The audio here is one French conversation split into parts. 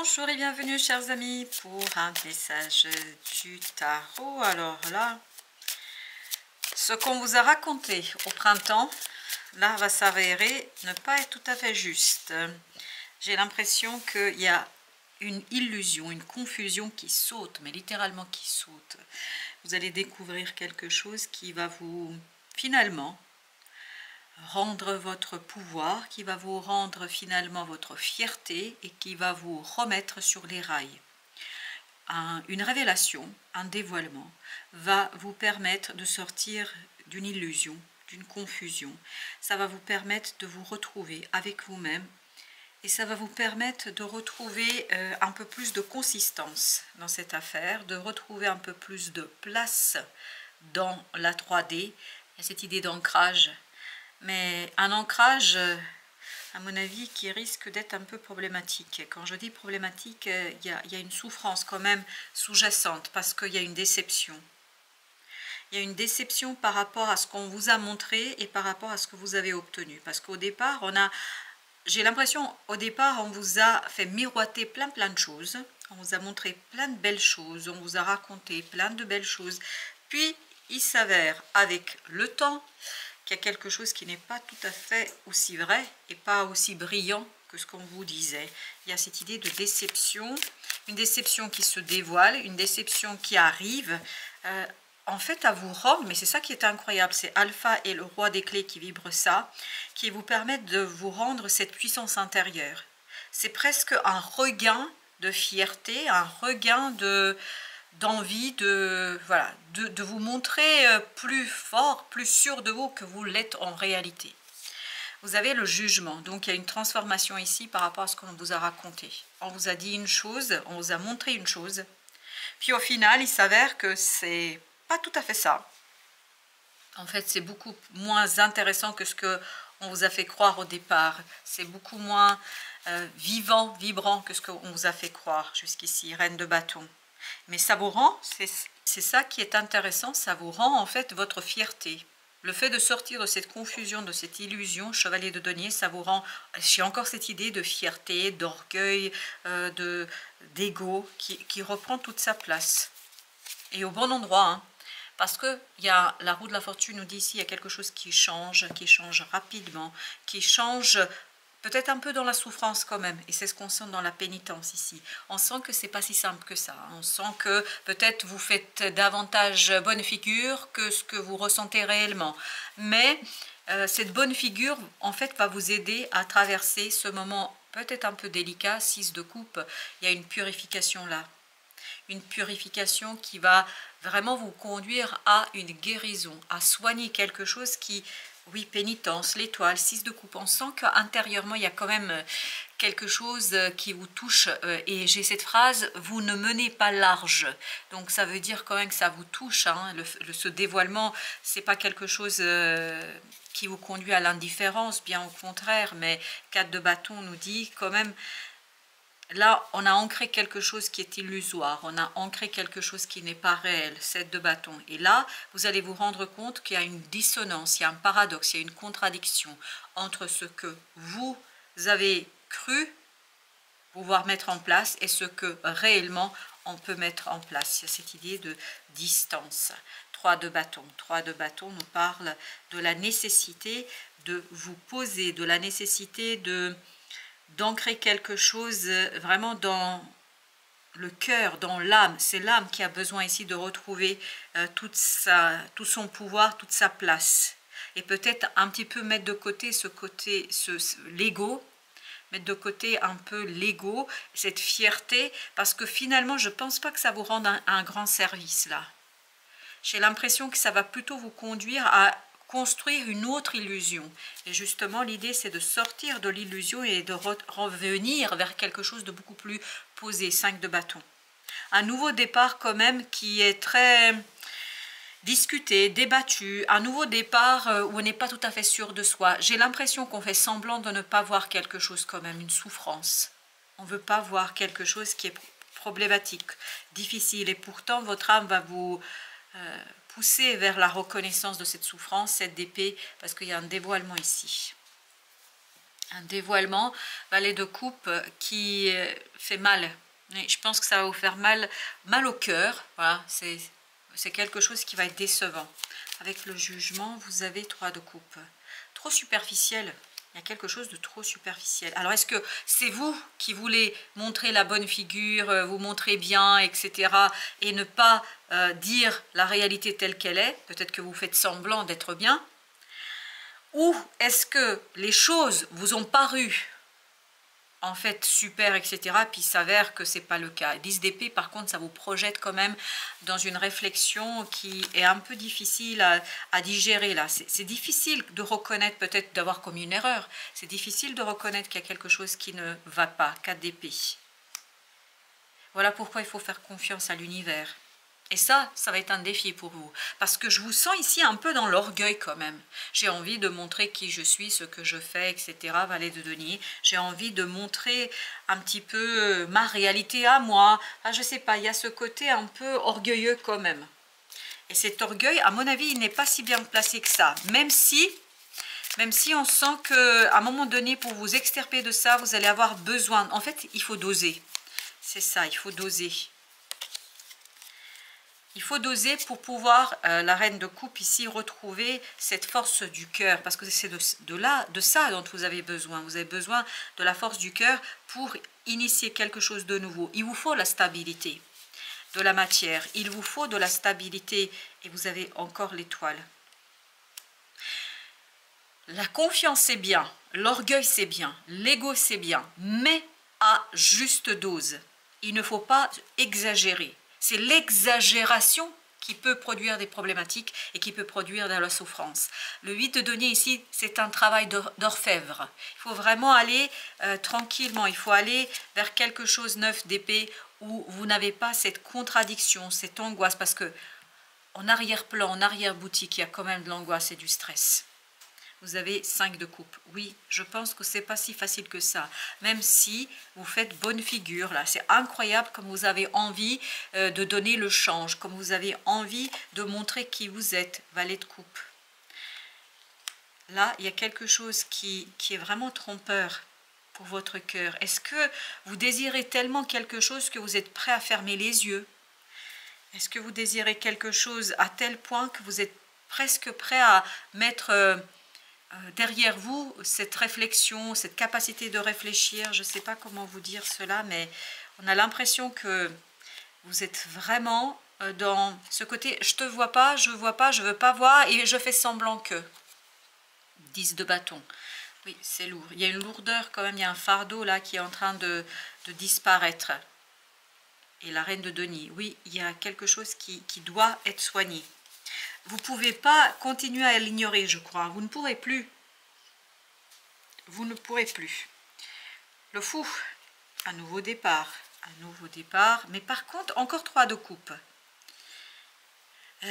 Bonjour et bienvenue chers amis pour un message du tarot. Alors là, ce qu'on vous a raconté au printemps, là va s'avérer ne pas être tout à fait juste. J'ai l'impression qu'il y a une illusion, une confusion qui saute, mais littéralement qui saute. Vous allez découvrir quelque chose qui va vous finalement rendre votre pouvoir, qui va vous rendre finalement votre fierté et qui va vous remettre sur les rails. Une révélation, un dévoilement va vous permettre de sortir d'une illusion, d'une confusion. Ça va vous permettre de vous retrouver avec vous-même et ça va vous permettre de retrouver un peu plus de consistance dans cette affaire, de retrouver un peu plus de place dans la 3D. Il y a cette idée d'ancrage, mais un ancrage, à mon avis, qui risque d'être un peu problématique. Quand je dis problématique, il y a une souffrance quand même sous-jacente, parce qu'il y a une déception. Il y a une déception par rapport à ce qu'on vous a montré et par rapport à ce que vous avez obtenu. Parce qu'au départ, j'ai l'impression, au départ, on vous a fait miroiter plein de choses. On vous a montré plein de belles choses, on vous a raconté plein de belles choses. Puis, il s'avère, avec le temps, qu'il y a quelque chose qui n'est pas tout à fait aussi vrai et pas aussi brillant que ce qu'on vous disait. Il y a cette idée de déception, une déception qui se dévoile, une déception qui arrive en fait à vous rendre, mais c'est ça qui est incroyable, c'est Alpha et le roi des clés qui vibrent ça, qui vous permettent de vous rendre cette puissance intérieure. C'est presque un regain de fierté, un regain d'envie de vous montrer plus fort, plus sûr de vous que vous l'êtes en réalité. Vous avez le jugement, donc il y a une transformation ici par rapport à ce qu'on vous a raconté. On vous a dit une chose, on vous a montré une chose, puis au final il s'avère que c'est pas tout à fait ça. En fait c'est beaucoup moins intéressant que ce que on vous a fait croire au départ, c'est beaucoup moins vivant, vibrant que ce qu'on vous a fait croire jusqu'ici, reine de bâton. Mais ça vous rend, c'est ça qui est intéressant, ça vous rend en fait votre fierté. Le fait de sortir de cette confusion, de cette illusion, chevalier de denier, ça vous rend, j'ai encore cette idée de fierté, d'orgueil, d'ego qui reprend toute sa place. Et au bon endroit, hein, parce que la roue de la fortune nous dit ici, il y a quelque chose qui change rapidement, qui change peut-être un peu dans la souffrance quand même, et c'est ce qu'on sent dans la pénitence ici. On sent que c'est pas si simple que ça, on sent que peut-être vous faites davantage bonne figure que ce que vous ressentez réellement. Mais cette bonne figure, en fait, va vous aider à traverser ce moment peut-être un peu délicat, 6 de coupe. Il y a une purification là. Une purification qui va vraiment vous conduire à une guérison, à soigner quelque chose qui... Oui, pénitence, l'étoile, 6 de coupe. On sent qu'intérieurement, il y a quand même quelque chose qui vous touche. Et j'ai cette phrase, vous ne menez pas large. Donc ça veut dire quand même que ça vous touche. Hein. Ce dévoilement, c'est pas quelque chose qui vous conduit à l'indifférence, bien au contraire. Mais 4 de bâton nous dit quand même... Là, on a ancré quelque chose qui est illusoire, on a ancré quelque chose qui n'est pas réel, 7 de bâton. Et là, vous allez vous rendre compte qu'il y a une dissonance, il y a un paradoxe, il y a une contradiction entre ce que vous avez cru pouvoir mettre en place et ce que réellement on peut mettre en place. Il y a cette idée de distance. 3 de bâton. 3 de bâton nous parle de la nécessité de vous poser, de la nécessité d'ancrer quelque chose vraiment dans le cœur, dans l'âme. C'est l'âme qui a besoin ici de retrouver tout son pouvoir, toute sa place. Et peut-être un petit peu mettre de côté l'ego, mettre de côté un peu l'ego, cette fierté, parce que finalement, je ne pense pas que ça vous rende un grand service là. J'ai l'impression que ça va plutôt vous conduire à construire une autre illusion. Et justement, l'idée, c'est de sortir de l'illusion et de revenir vers quelque chose de beaucoup plus posé, 5 de bâton. Un nouveau départ quand même qui est très discuté, débattu, un nouveau départ où on n'est pas tout à fait sûr de soi. J'ai l'impression qu'on fait semblant de ne pas voir quelque chose quand même, une souffrance. On ne veut pas voir quelque chose qui est problématique, difficile, et pourtant votre âme va vous... pousser vers la reconnaissance de cette souffrance, cette d'épée, parce qu'il y a un dévoilement ici. un dévoilement, valet de coupe qui fait mal. Et je pense que ça va vous faire mal au cœur. Voilà, c'est quelque chose qui va être décevant. Avec le jugement, vous avez 3 de coupe. Trop superficiel. Il y a quelque chose de trop superficiel. Alors, est-ce que c'est vous qui voulez montrer la bonne figure, vous montrer bien, etc. et ne pas dire la réalité telle qu'elle est? Peut-être que vous faites semblant d'être bien. Ou est-ce que les choses vous ont paru en fait super, etc. puis il s'avère que c'est pas le cas. 10 d'épée, par contre, ça vous projette quand même dans une réflexion qui est un peu difficile à digérer là. C'est difficile de reconnaître, peut-être d'avoir comme une erreur. C'est difficile de reconnaître qu'il y a quelque chose qui ne va pas. 4 d'épée. Voilà pourquoi il faut faire confiance à l'univers. Et ça va être un défi pour vous. Parce que je vous sens ici un peu dans l'orgueil quand même. J'ai envie de montrer qui je suis, ce que je fais, etc. Valet de denier. J'ai envie de montrer un petit peu ma réalité à moi. Ah, je sais pas, il y a ce côté un peu orgueilleux quand même. Et cet orgueil, à mon avis, il n'est pas si bien placé que ça. Même si on sent qu'à un moment donné, pour vous extirper de ça, vous allez avoir besoin. En fait, il faut doser. C'est ça, il faut doser. Il faut doser pour pouvoir, la reine de coupe ici, retrouver cette force du cœur. Parce que c'est de ça dont vous avez besoin. Vous avez besoin de la force du cœur pour initier quelque chose de nouveau. Il vous faut la stabilité de la matière. Il vous faut de la stabilité. Et vous avez encore l'étoile. La confiance, c'est bien. L'orgueil, c'est bien. L'ego, c'est bien. Mais à juste dose. Il ne faut pas exagérer. C'est l'exagération qui peut produire des problématiques et qui peut produire de la souffrance. Le 8 de denier ici, c'est un travail d'orfèvre. Il faut vraiment aller tranquillement, il faut aller vers quelque chose neuf d'épée où vous n'avez pas cette contradiction, cette angoisse, parce que en arrière-plan, en arrière-boutique, il y a quand même de l'angoisse et du stress. Vous avez 5 de coupe. Oui, je pense que c'est pas si facile que ça. Même si vous faites bonne figure, là. C'est incroyable comme vous avez envie de donner le change, comme vous avez envie de montrer qui vous êtes. Valet de coupe. Là, il y a quelque chose qui est vraiment trompeur pour votre cœur. Est-ce que vous désirez tellement quelque chose que vous êtes prêt à fermer les yeux? Est-ce que vous désirez quelque chose à tel point que vous êtes presque prêt à mettre... derrière vous, cette réflexion, cette capacité de réfléchir, je ne sais pas comment vous dire cela, mais on a l'impression que vous êtes vraiment dans ce côté « je te vois pas, je veux pas voir et je fais semblant que ». 10 de bâton. Oui, c'est lourd. Il y a une lourdeur quand même, il y a un fardeau là qui est en train de disparaître. Et la reine de denier. Oui, il y a quelque chose qui doit être soigné. Vous ne pouvez pas continuer à l'ignorer, je crois. Vous ne pourrez plus. Vous ne pourrez plus. Le fou, un nouveau départ. Un nouveau départ. Mais par contre, encore 3 de coupe.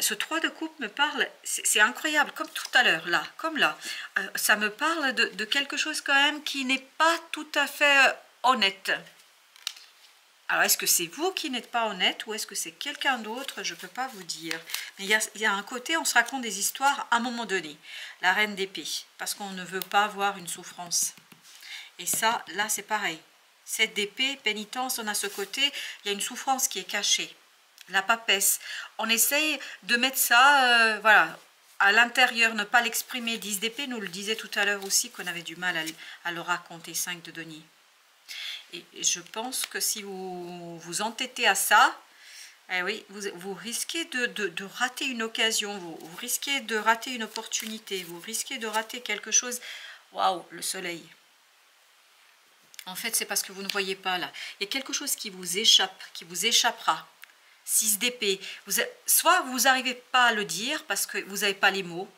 Ce 3 de coupe me parle, c'est incroyable, comme tout à l'heure, là, comme là. Ça me parle de quelque chose quand même qui n'est pas tout à fait honnête. Alors, est-ce que c'est vous qui n'êtes pas honnête ou est-ce que c'est quelqu'un d'autre? Je ne peux pas vous dire. Mais il y a un côté, on se raconte des histoires à un moment donné. La reine d'épée, parce qu'on ne veut pas voir une souffrance. Et ça, là, c'est pareil. 7 d'épée, pénitence, on a ce côté, il y a une souffrance qui est cachée. La papesse. On essaye de mettre ça, voilà, à l'intérieur, ne pas l'exprimer. 10 d'épée, nous le disait tout à l'heure aussi, qu'on avait du mal à le raconter. 5 de denier. Et je pense que si vous vous entêtez à ça, eh oui, vous risquez de rater une occasion, vous risquez de rater une opportunité, vous risquez de rater quelque chose. Waouh, le soleil. En fait, c'est parce que vous ne voyez pas là. Il y a quelque chose qui vous échappe, qui vous échappera. 6 d'épée. Soit vous n'arrivez pas à le dire parce que vous n'avez pas les mots.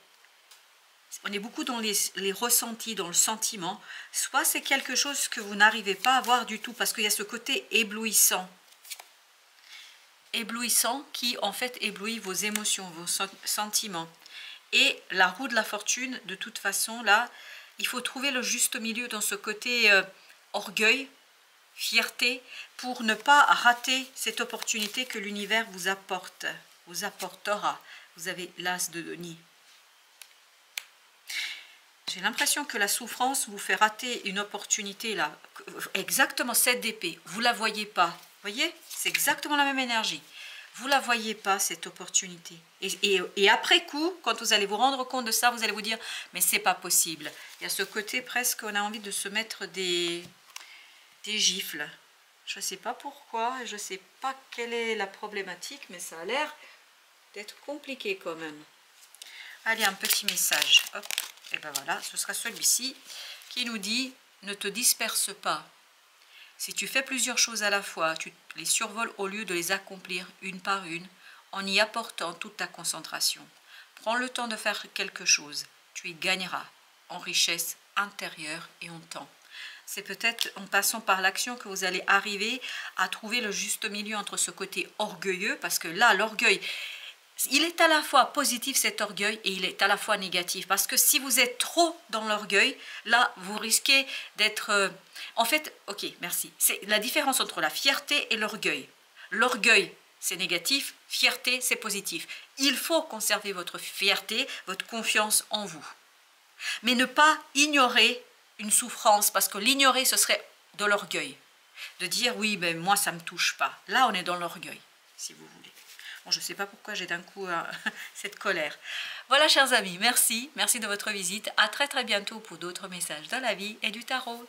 On est beaucoup dans les ressentis, dans le sentiment. Soit c'est quelque chose que vous n'arrivez pas à voir du tout parce qu'il y a ce côté éblouissant. Éblouissant qui en fait éblouit vos émotions, vos sentiments. Et la roue de la fortune, de toute façon, là, il faut trouver le juste milieu dans ce côté orgueil, fierté, pour ne pas rater cette opportunité que l'univers vous apporte, vous apportera. Vous avez l'as de denier. J'ai l'impression que la souffrance vous fait rater une opportunité là. Exactement, 7 d'épée. Vous ne la voyez pas. Vous voyez? C'est exactement la même énergie. Vous ne la voyez pas, cette opportunité. Et après coup, quand vous allez vous rendre compte de ça, vous allez vous dire, mais c'est pas possible. Il y a ce côté presque, on a envie de se mettre des gifles. Je ne sais pas pourquoi, je ne sais pas quelle est la problématique, mais ça a l'air d'être compliqué quand même. Allez, un petit message. Hop. Et ben voilà, ce sera celui-ci qui nous dit « Ne te disperse pas. Si tu fais plusieurs choses à la fois, tu les survoles au lieu de les accomplir une par une, en y apportant toute ta concentration. Prends le temps de faire quelque chose. Tu y gagneras en richesse intérieure et en temps. » C'est peut-être en passant par l'action que vous allez arriver à trouver le juste milieu entre ce côté orgueilleux, parce que là, l'orgueil, il est à la fois positif cet orgueil et il est à la fois négatif. Parce que si vous êtes trop dans l'orgueil, là, vous risquez d'être... En fait, ok, merci. C'est la différence entre la fierté et l'orgueil. L'orgueil, c'est négatif, fierté, c'est positif. Il faut conserver votre fierté, votre confiance en vous. Mais ne pas ignorer une souffrance, parce que l'ignorer, ce serait de l'orgueil. De dire, oui, ben moi, ça ne me touche pas. Là, on est dans l'orgueil, si vous voulez. Bon, je ne sais pas pourquoi j'ai d'un coup cette colère. Voilà, chers amis, merci. Merci de votre visite. À très très bientôt pour d'autres messages de la vie et du tarot.